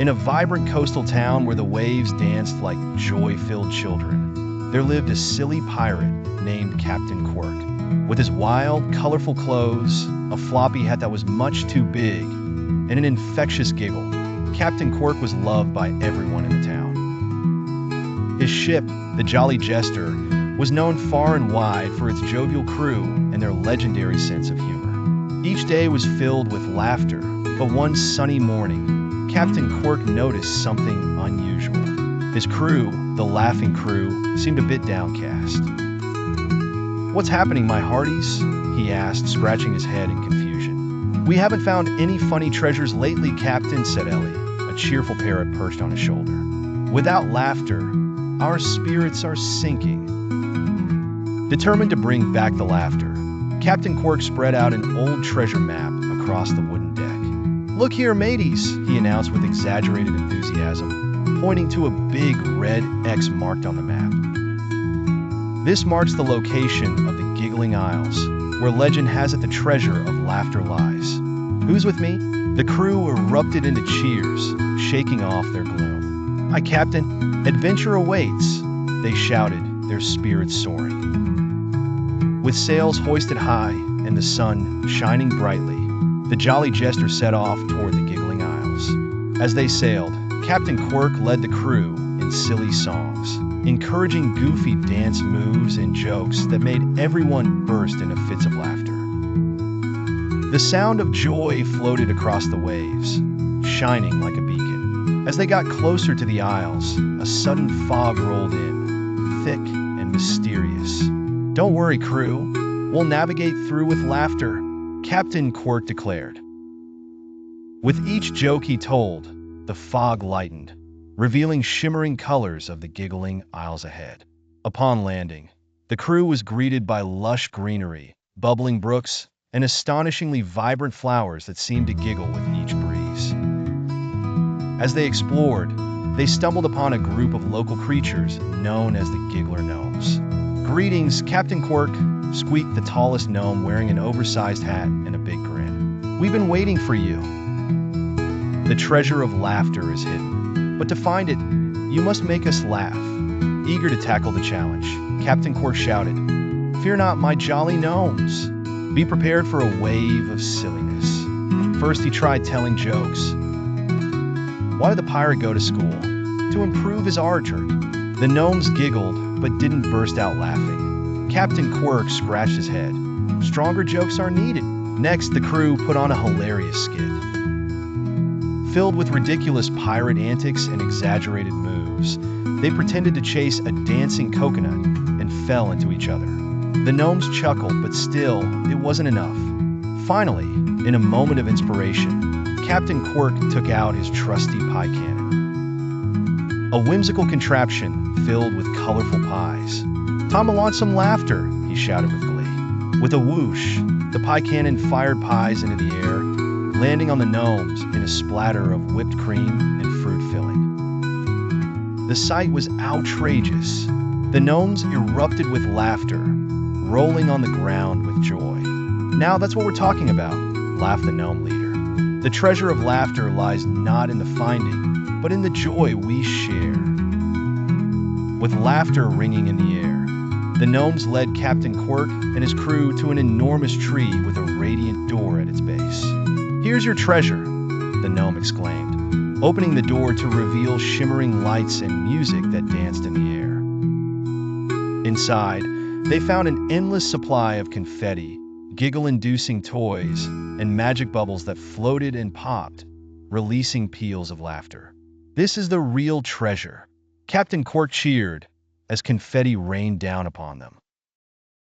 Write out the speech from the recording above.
In a vibrant coastal town where the waves danced like joy-filled children, there lived a silly pirate named Captain Quirk. With his wild, colorful clothes, a floppy hat that was much too big, and an infectious giggle, Captain Quirk was loved by everyone in the town. His ship, the Jolly Jester, was known far and wide for its jovial crew and their legendary sense of humor. Each day was filled with laughter, but one sunny morning, Captain Quirk noticed something unusual. His crew, the Laughing Crew, seemed a bit downcast. "What's happening, my hearties?" he asked, scratching his head in confusion. "We haven't found any funny treasures lately, Captain," said Ellie, a cheerful parrot perched on his shoulder. "Without laughter, our spirits are sinking." Determined to bring back the laughter, Captain Quirk spread out an old treasure map across the wooden deck. "Look here, mateys," he announced with exaggerated enthusiasm, pointing to a big red X marked on the map. "This marks the location of the Giggling Isles, where legend has it the treasure of laughter lies. Who's with me?" The crew erupted into cheers, shaking off their gloom. "Aye, Captain, adventure awaits," they shouted, their spirits soaring. With sails hoisted high and the sun shining brightly, the Jolly Jester set off toward the Giggling Isles. As they sailed, Captain Quirk led the crew in silly songs, encouraging goofy dance moves and jokes that made everyone burst into fits of laughter. The sound of joy floated across the waves, shining like a beacon. As they got closer to the Isles, a sudden fog rolled in, thick and mysterious. "Don't worry, crew. We'll navigate through with laughter," Captain Quirk declared. With each joke he told, the fog lightened, revealing shimmering colors of the Giggling Isles ahead. Upon landing, the crew was greeted by lush greenery, bubbling brooks, and astonishingly vibrant flowers that seemed to giggle with each breeze. As they explored, they stumbled upon a group of local creatures known as the Giggler Gnomes. "Greetings, Captain Quirk," squeaked the tallest gnome wearing an oversized hat and a big grin. "We've been waiting for you." "The treasure of laughter is hidden, but to find it, you must make us laugh." Eager to tackle the challenge, Captain Quirk shouted, "Fear not, my jolly gnomes. Be prepared for a wave of silliness." First he tried telling jokes. Why did the pirate go to school? To improve his oratory. The gnomes giggled, but didn't burst out laughing. Captain Quirk scratched his head. Stronger jokes are needed. Next, the crew put on a hilarious skit. Filled with ridiculous pirate antics and exaggerated moves, they pretended to chase a dancing coconut and fell into each other. The gnomes chuckled, but still, it wasn't enough. Finally, in a moment of inspiration, Captain Quirk took out his trusty pie cannon. A whimsical contraption filled with colorful pies. "Time to launch some laughter," he shouted with glee. With a whoosh, the pie cannon fired pies into the air, landing on the gnomes in a splatter of whipped cream and fruit filling. The sight was outrageous. The gnomes erupted with laughter, rolling on the ground with joy. "Now that's what we're talking about," laughed the gnome leader. "The treasure of laughter lies not in the finding, but in the joy we share." With laughter ringing in the air, the gnomes led Captain Quirk and his crew to an enormous tree with a radiant door at its base. "Here's your treasure," the gnome exclaimed, opening the door to reveal shimmering lights and music that danced in the air. Inside, they found an endless supply of confetti, giggle-inducing toys, and magic bubbles that floated and popped, releasing peals of laughter. "This is the real treasure," Captain Quirk cheered as confetti rained down upon them.